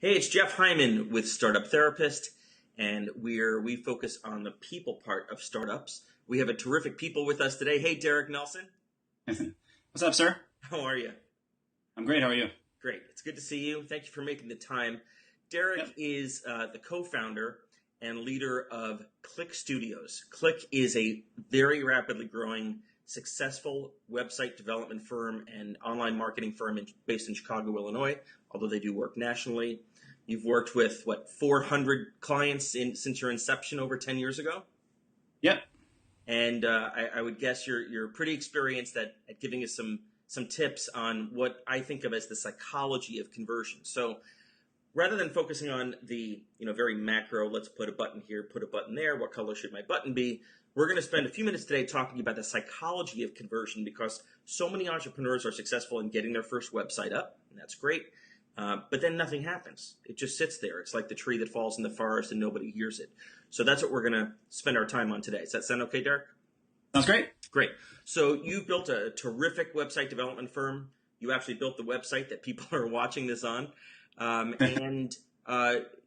Hey, it's Jeff Hyman with Startup Therapist, and we focus on the people part of startups. We have a terrific people with us today. Hey, Derek Nelson. What's up, sir? How are you? I'm great. How are you? Great. It's good to see you. Thank you for making the time. Derek Yep. is the co-founder and leader of Click Studios. Click is a very rapidly growing, successful website development firm and online marketing firm based in Chicago, Illinois, although they do work nationally. You've worked with, 400 clients since your inception over 10 years ago? Yep. And I would guess you're pretty experienced at giving us some tips on what I think of as the psychology of conversion. So rather than focusing on the very macro, let's put a button here, put a button there, what color should my button be, we're going to spend a few minutes today talking about the psychology of conversion, because so many entrepreneurs are successful in getting their first website up, and that's great. But then nothing happens. It just sits there. It's like the tree that falls in the forest and nobody hears it. So that's what we're going to spend our time on today. Does that sound okay, Derek? Sounds great. Great. So you've built a terrific website development firm. You actually built the website that people are watching this on.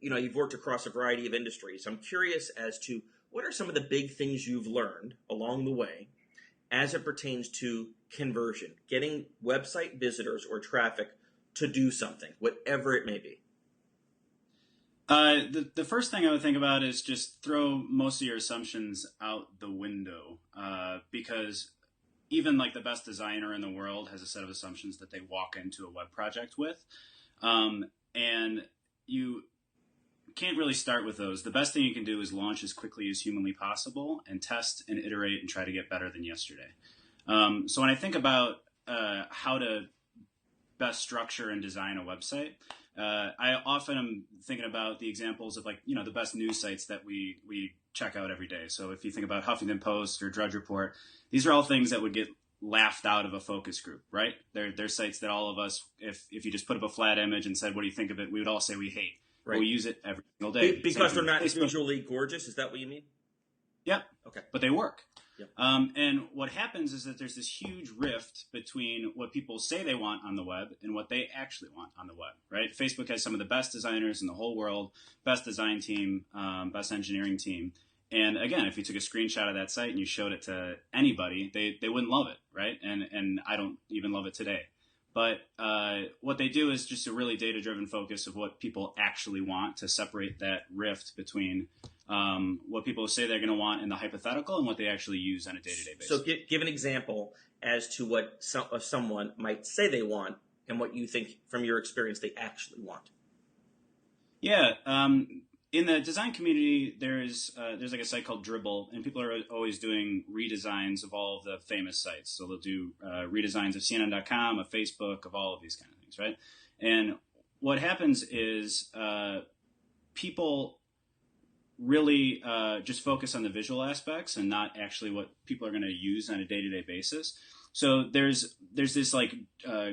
You've worked across a variety of industries. I'm curious as to what are some of the big things you've learned along the way as it pertains to conversion, getting website visitors or traffic to do something, whatever it may be. The first thing I would think about is just throw most of your assumptions out the window, because even like the best designer in the world has a set of assumptions that they walk into a web project with, and you can't really start with those. The best thing you can do is launch as quickly as humanly possible and test and iterate and try to get better than yesterday. So when I think about how to best structure and design a website, I often am thinking about the examples of the best news sites that we check out every day. So if you think about Huffington Post or Drudge Report, these are all things that would get laughed out of a focus group, right? They're sites that all of us, if you just put up a flat image and said, what do you think of it? We would all say we hate. Right. But we use it every single day. Because they're not visually gorgeous? Is that what you mean? Yep. Okay. But they work. Yep. And what happens is that there's this huge rift between what people say they want on the web and what they actually want on the web, right? Facebook has some of the best designers in the whole world, best design team, best engineering team. And again, if you took a screenshot of that site and you showed it to anybody, they wouldn't love it, right? And I don't even love it today. But what they do is just a really data-driven focus of what people actually want to separate that rift between what people say they're going to want in the hypothetical and what they actually use on a day-to-day basis. So give an example as to what someone might say they want and what you think from your experience they actually want. Yeah. In the design community, there's like a site called Dribble, and people are always doing redesigns of all of the famous sites. So they'll do redesigns of CNN.com, of Facebook, of all of these kind of things, right? And what happens is people really just focus on the visual aspects and not actually what people are going to use on a day-to-day basis. So there's this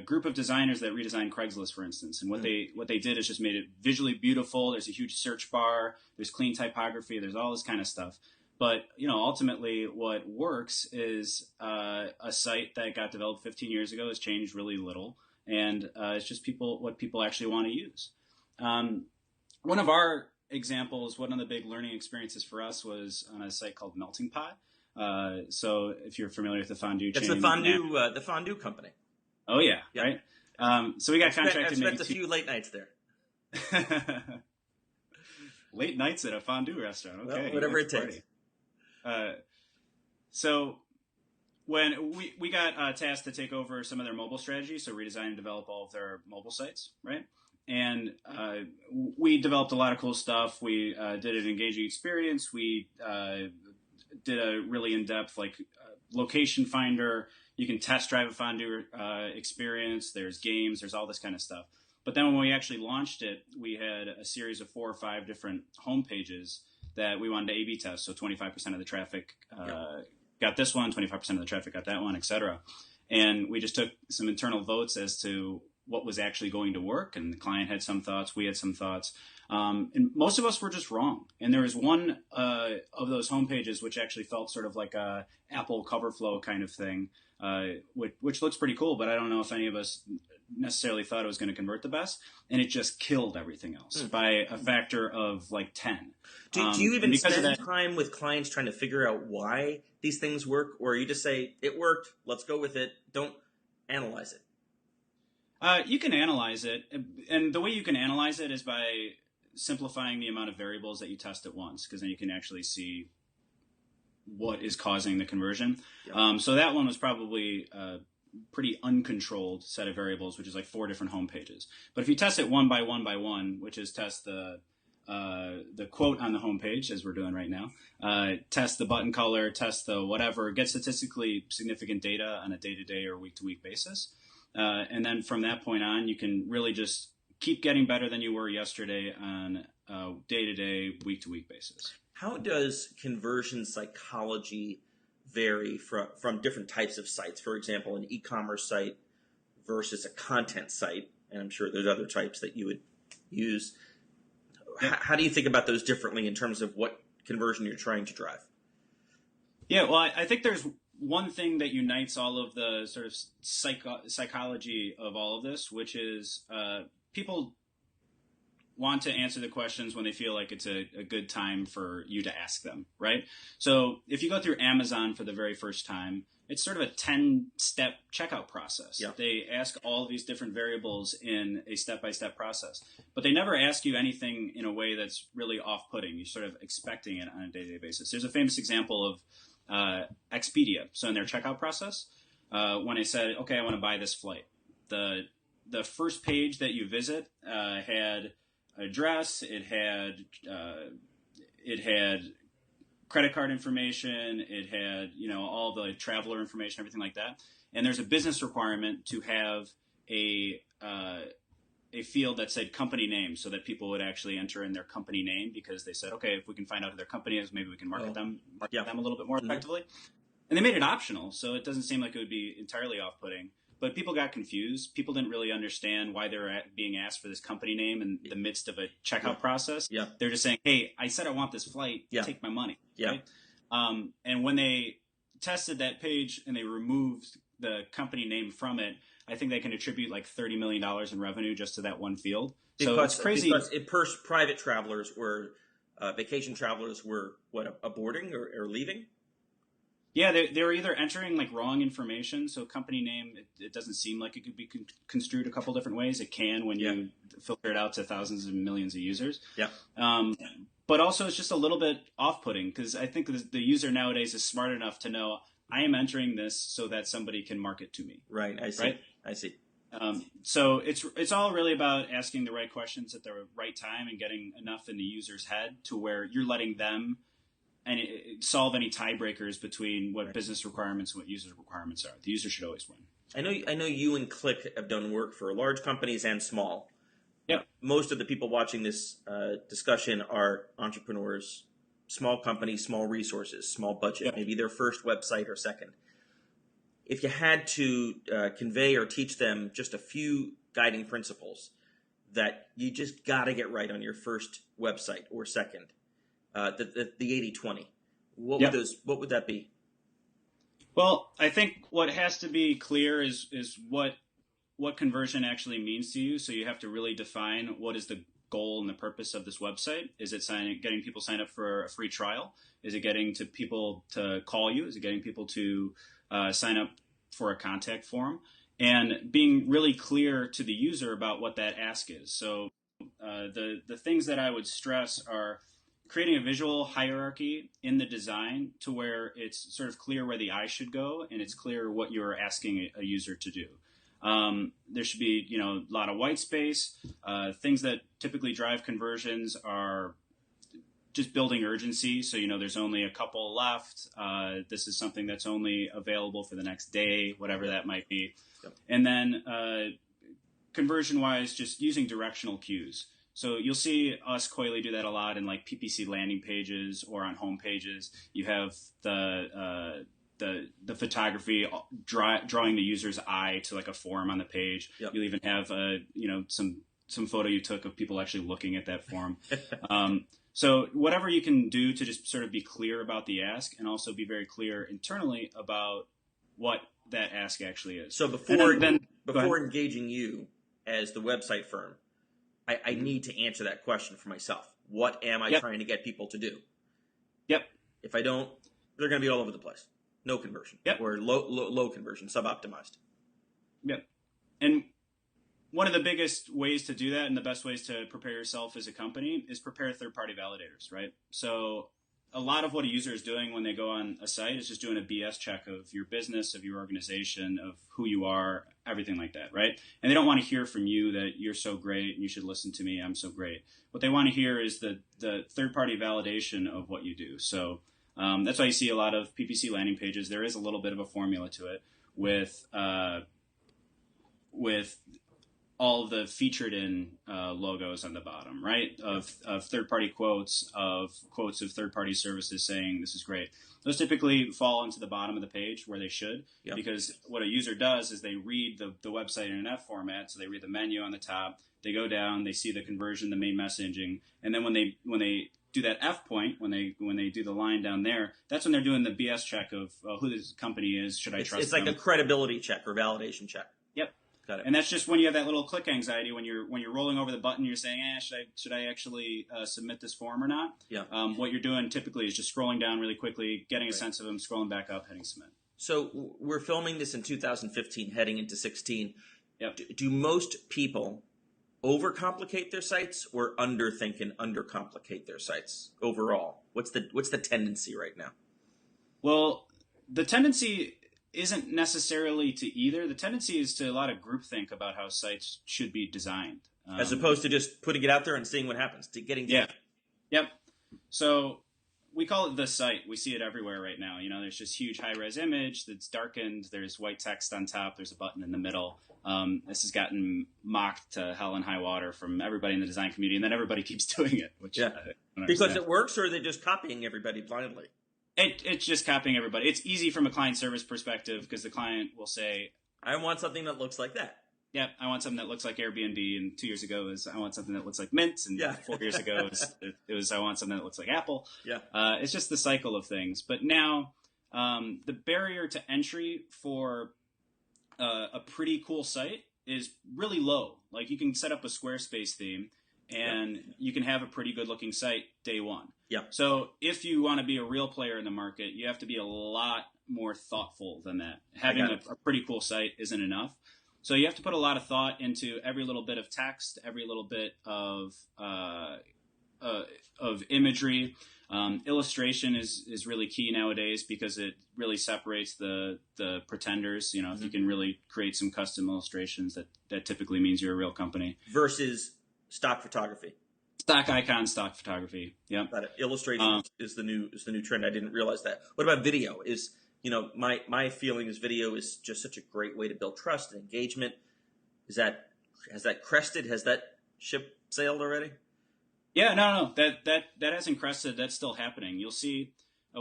group of designers that redesigned Craigslist, for instance, and what they did is just made it visually beautiful. There's a huge search bar, there's clean typography, there's all this kind of stuff. But ultimately, what works is a site that got developed 15 years ago has changed really little, and it's just what people actually want to use. One of our examples, one of the big learning experiences for us was on a site called Melting Pot. So if you're familiar with the fondue chain. It's the fondue company. Oh, yeah. Yep. Right? So we got contracted. I've spent a few late nights there. Late nights at a fondue restaurant. Okay. Well, whatever it takes. So when we got tasked to take over some of their mobile strategy, so redesign and develop all of their mobile sites, right? And we developed a lot of cool stuff. We did an engaging experience. We did a really in-depth location finder. You can test drive a fondue experience. There's games. There's all this kind of stuff. But then when we actually launched it, we had a series of 4 or 5 different home pages that we wanted to A/B test. So 25% of the traffic got this one, 25% of the traffic got that one, et cetera. And we just took some internal votes as to what was actually going to work. And the client had some thoughts. We had some thoughts. And most of us were just wrong. And there was one of those homepages which actually felt sort of like a Apple cover flow kind of thing, which looks pretty cool. But I don't know if any of us necessarily thought it was going to convert the best, and it just killed everything else by a factor of like 10. Do you even spend time with clients trying to figure out why these things work, or you just say, it worked, let's go with it, don't analyze it? You can analyze it, and the way you can analyze it is by simplifying the amount of variables that you test at once, because then you can actually see what is causing the conversion. Yep. So that one was probably a pretty uncontrolled set of variables, which is like 4 different home pages. But if you test it one by one, which is test the quote on the home page, as we're doing right now, test the button color, test the whatever, get statistically significant data on a day-to-day or week-to-week basis. And then from that point on, you can really just keep getting better than you were yesterday on a day-to-day, week-to-week basis. How does conversion psychology vary from different types of sites? For example, an e-commerce site versus a content site, and I'm sure there's other types that you would use. Yeah. How do you think about those differently in terms of what conversion you're trying to drive? Yeah, well, I think there's one thing that unites all of the sort of psychology of all of this, which is people want to answer the questions when they feel like it's a good time for you to ask them, right? So if you go through Amazon for the very first time, it's sort of a 10-step checkout process. Yeah. They ask all these different variables in a step-by-step process, but they never ask you anything in a way that's really off-putting. You're sort of expecting it on a day-to-day basis. There's a famous example of Expedia. So in their checkout process, when I said, okay, I want to buy this flight, the first page that you visit had address, it had credit card information, it had, all the traveler information, everything like that. And there's a business requirement to have a field that said company name, so that people would actually enter in their company name, because they said, okay, if we can find out who their company is, maybe we can market them a little bit more effectively. And they made it optional, so it doesn't seem like it would be entirely off-putting. But people got confused. People didn't really understand why they were being asked for this company name in the midst of a checkout process. Yeah. They're just saying, hey, I said I want this flight. Take my money. Yeah. Right? And when they tested that page and they removed the company name from it, I think they can attribute like $30 million in revenue just to that one field. So it's crazy. Because private travelers were, vacation travelers were, aborting or leaving? Yeah, they were either entering like wrong information. So company name, it doesn't seem like it could be construed a couple different ways. It can when you filter it out to thousands and millions of users. Yeah. But also it's just a little bit off-putting, because I think the user nowadays is smart enough to know I am entering this so that somebody can market to me. Right. I see. Right? I see. So it's all really about asking the right questions at the right time and getting enough in the user's head to where you're letting them and solve any tiebreakers between what business requirements and what user requirements are. The user should always win. I know you and Click have done work for large companies and small. Yeah. Most of the people watching this discussion are entrepreneurs, small companies, small resources, small budget, maybe their first website or second. If you had to convey or teach them just a few guiding principles that you just got to get right on your first website or second, the 80-20, what would that be? Well, I think what has to be clear is what conversion actually means to you. So you have to really define what is the goal and the purpose of this website. Is it getting people signed up for a free trial? Is it getting to people to call you? Is it getting people to sign up for a contact form? And being really clear to the user about what that ask is. So the things that I would stress are creating a visual hierarchy in the design to where it's sort of clear where the eye should go and it's clear what you're asking a user to do. There should be, a lot of white space. Things that typically drive conversions are just building urgency. So, there's only a couple left. This is something that's only available for the next day, whatever that might be. Yep. And then conversion-wise, just using directional cues. So you'll see us Coily do that a lot in like PPC landing pages or on home pages. You have the photography drawing the user's eye to like a form on the page. Yep. You'll even have some photo you took of people actually looking at that form. So whatever you can do to just sort of be clear about the ask and also be very clear internally about what that ask actually is. So before engaging you as the website firm, I need to answer that question for myself. What am I trying to get people to do? Yep. If I don't, they're going to be all over the place. No conversion. Yep. Or low conversion, sub-optimized. Yep. And one of the biggest ways to do that and the best ways to prepare yourself as a company is prepare third-party validators, right? So a lot of what a user is doing when they go on a site is just doing a BS check of your business, of your organization, of who you are, everything like that, right? And they don't want to hear from you that you're so great and you should listen to me, I'm so great. What they want to hear is the third-party validation of what you do. So that's why you see a lot of PPC landing pages. There is a little bit of a formula to it with all the featured in logos on the bottom, right? Of third-party quotes of third-party services saying this is great. Those typically fall into the bottom of the page where they should, because what a user does is they read the website in an F format. So they read the menu on the top, they go down, they see the conversion, the main messaging, and then when they do that F point, when they do the line down there, that's when they're doing the BS check of who this company is. Should I trust them? It's like a credibility check or validation check. Yep. Got it. And that's just when you have that little click anxiety when you're rolling over the button. You're saying, should I actually submit this form or not? Yeah. What you're doing typically is just scrolling down really quickly, getting a sense of them, scrolling back up, hitting submit. So we're filming this in 2015, heading into 16. Yep. Do most people overcomplicate their sites or underthink and undercomplicate their sites overall? What's the tendency right now? Well, the tendency isn't necessarily to either. The tendency is to a lot of groupthink about how sites should be designed. As opposed to just putting it out there and seeing what happens, to getting to Yep. So we call it the site. We see it everywhere right now. There's just huge high-res image that's darkened. There's white text on top. There's a button in the middle. This has gotten mocked to hell and high water from everybody in the design community, and then everybody keeps doing it. Which because it works, or are they just copying everybody blindly? It's just copying everybody. It's easy from a client service perspective because the client will say, I want something that looks like that. Yeah, I want something that looks like Airbnb, and 2 years ago is I want something that looks like Mint, and 4 years ago it was I want something that looks like Apple. Yeah, it's just the cycle of things. But now the barrier to entry for a pretty cool site is really low. Like you can set up a Squarespace theme, and you can have a pretty good looking site day one. Yeah. So if you want to be a real player in the market, you have to be a lot more thoughtful than that. Having a pretty cool site isn't enough. So you have to put a lot of thought into every little bit of text, every little bit of imagery. Illustration is really key nowadays because it really separates the pretenders. If you can really create some custom illustrations, that typically means you're a real company. Versus stock photography. Stock icon, stock photography. Yeah. Illustration is the new trend. I didn't realize that. What about video? My feeling is video is just such a great way to build trust and engagement. Has that crested? Has that ship sailed already? Yeah, no, that hasn't crested. That's still happening. You'll see,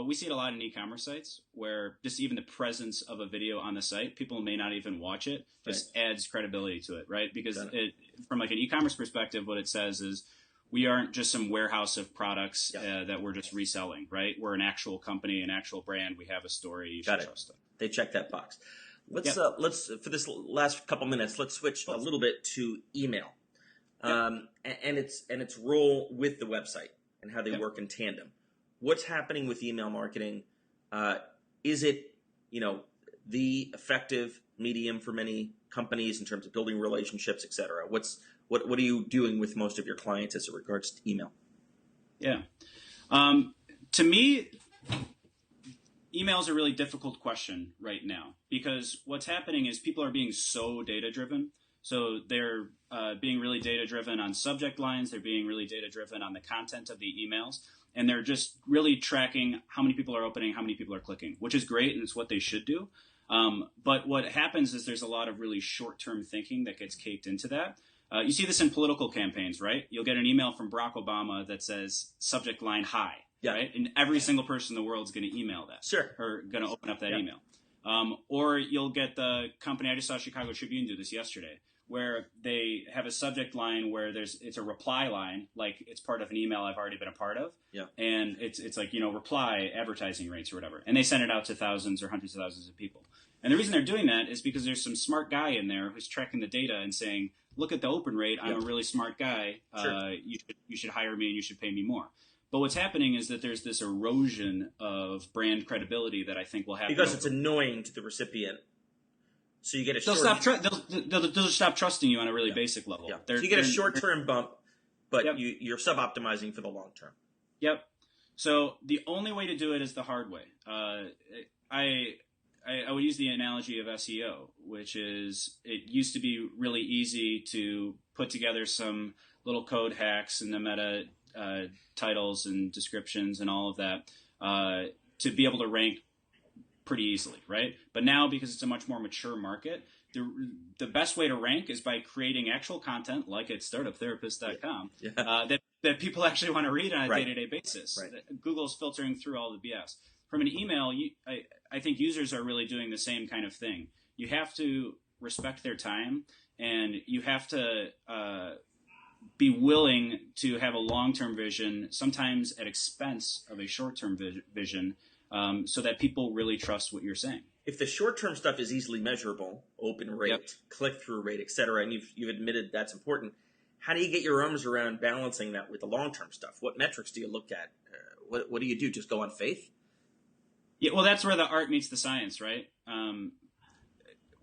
we see it a lot in e-commerce sites where just even the presence of a video on the site, people may not even watch it, just adds credibility to it, right? Because from like an e-commerce perspective, what it says is we aren't just some warehouse of products that we're just reselling, right? We're an actual company, an actual brand. We have a story. You should trust them. They check that box. Let's for this last couple minutes, let's switch a little bit to email. And its role with the website and how they work in tandem. What's happening with email marketing? Is it, the effective medium for many companies in terms of building relationships, et cetera? What are you doing with most of your clients as it regards to email? Yeah. To me, email is a really difficult question right now because what's happening is people are being so data-driven. So they're being really data-driven on subject lines. They're being really data-driven on the content of the emails. And they're just really tracking how many people are opening, how many people are clicking, which is great, and it's what they should do. But what happens is there's a lot of really short-term thinking that gets caked into that. You see this in political campaigns, right? You'll get an email from Barack Obama that says subject line high, right? And every single person in the world is going to email that. Sure. Or going to open up that email. Or you'll get the company, I just saw Chicago Tribune do this yesterday, where they have a subject line where it's a reply line, like it's part of an email I've already been a part of. Yeah. And it's like, reply advertising rates or whatever. And they send it out to thousands or hundreds of thousands of people. And the reason they're doing that is because there's some smart guy in there who's tracking the data and saying, look at the open rate. I'm a really smart guy. Sure. You should hire me and you should pay me more. But what's happening is that there's this erosion of brand credibility that I think will happen. Because it's annoying to the recipient. So you get a they'll stop trusting you on a really basic level. Yeah. So you get a short-term bump, but you're sub-optimizing for the long term. Yep. So the only way to do it is the hard way. I would use the analogy of SEO, which is it used to be really easy to put together some little code hacks and the meta titles and descriptions and all of that to be able to rank pretty easily, right? But now, because it's a much more mature market, the best way to rank is by creating actual content, like at startuptherapist.com, that people actually want to read on a day-to-day basis. Right. Google's filtering through all the BS. From an email, I think users are really doing the same kind of thing. You have to respect their time, and you have to be willing to have a long-term vision, sometimes at expense of a short-term vision, so that people really trust what you're saying. If the short-term stuff is easily measurable, open rate, click-through rate, et cetera, and you've admitted that's important, how do you get your arms around balancing that with the long-term stuff? What metrics do you look at? What do you do? Just go on faith? Yeah, well, that's where the art meets the science, right?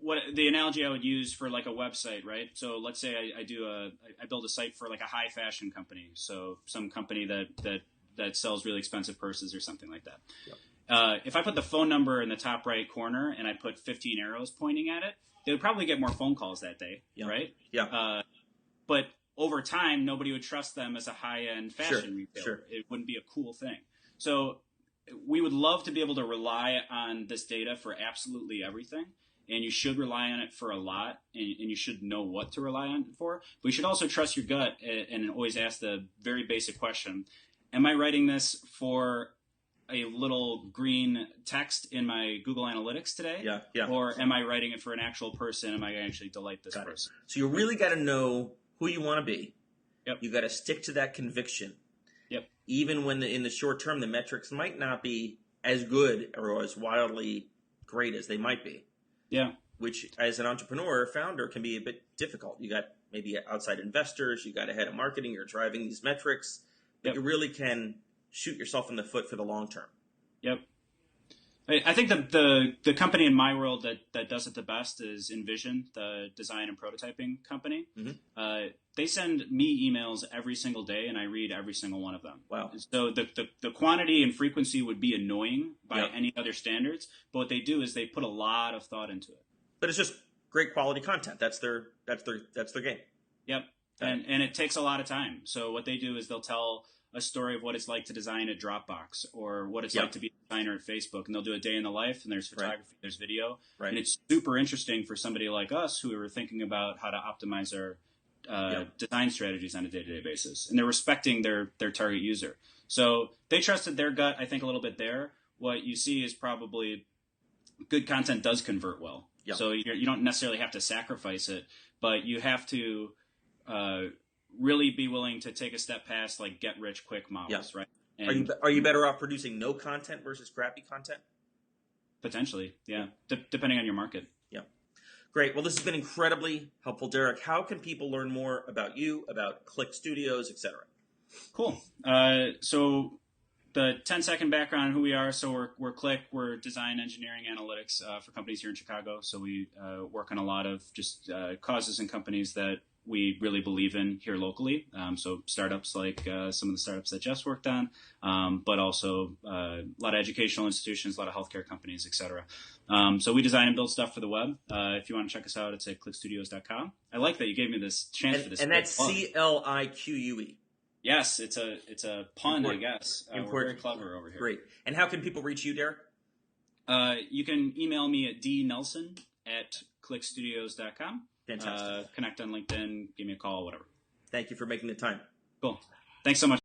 What the analogy I would use for like a website, right? So let's say I build a site for like a high fashion company, so some company that sells really expensive purses or something like that. Yep. If I put the phone number in the top right corner and I put 15 arrows pointing at it, they would probably get more phone calls that day, right? Yeah. But over time, nobody would trust them as a high-end fashion retailer. Sure. It wouldn't be a cool thing. So we would love to be able to rely on this data for absolutely everything, and you should rely on it for a lot, and you should know what to rely on it for. But you should also trust your gut and always ask the very basic question, am I writing this for a little green text in my Google Analytics today? Yeah. Or am I writing it for an actual person? Am I going to actually delight this person? So you really got to know who you want to be. Yep. You got to stick to that conviction. Yep. Even when in the short term, the metrics might not be as good or as wildly great as they might be. Yeah. Which, as an entrepreneur or founder, can be a bit difficult. You got maybe outside investors, you got a head of marketing, you're driving these metrics, but you really can shoot yourself in the foot for the long term. Yep. I think the company in my world that does it the best is Envision, the design and prototyping company. Mm-hmm. They send me emails every single day, and I read every single one of them. Wow. So the quantity and frequency would be annoying by any other standards, but what they do is they put a lot of thought into it. But it's just great quality content. That's their game. Yep. And it takes a lot of time. So what they do is they'll tell a story of what it's like to design a Dropbox or what it's like to be a designer at Facebook. And they'll do a day in the life, and there's photography, there's video. Right. And it's super interesting for somebody like us who are thinking about how to optimize our design strategies on a day-to-day basis. And they're respecting their target user. So they trusted their gut, I think, a little bit there. What you see is probably good content does convert well. Yep. So you don't necessarily have to sacrifice it, but you have to really be willing to take a step past like get rich quick models, right? And are you better off producing no content versus crappy content? Potentially, yeah. Depending on your market. Yeah. Great. Well, this has been incredibly helpful, Derek. How can people learn more about you, about Click Studios, etc.? Cool. So the 10-second background on who we are. So we're Click. We're design, engineering, analytics for companies here in Chicago. So we work on a lot of just causes and companies that we really believe in here locally. So startups like some of the startups that Jeff's worked on, but also a lot of educational institutions, a lot of healthcare companies, et cetera. So we design and build stuff for the web. If you want to check us out, it's at clickstudios.com. I like that you gave me this chance for this. And that's CLIQUE. Yes, it's a pun, important. I guess. We're very clever over here. Great. And how can people reach you, Derek? You can email me at dnelson@clickstudios.com. Fantastic. Connect on LinkedIn, give me a call, whatever. Thank you for making the time. Cool. Thanks so much.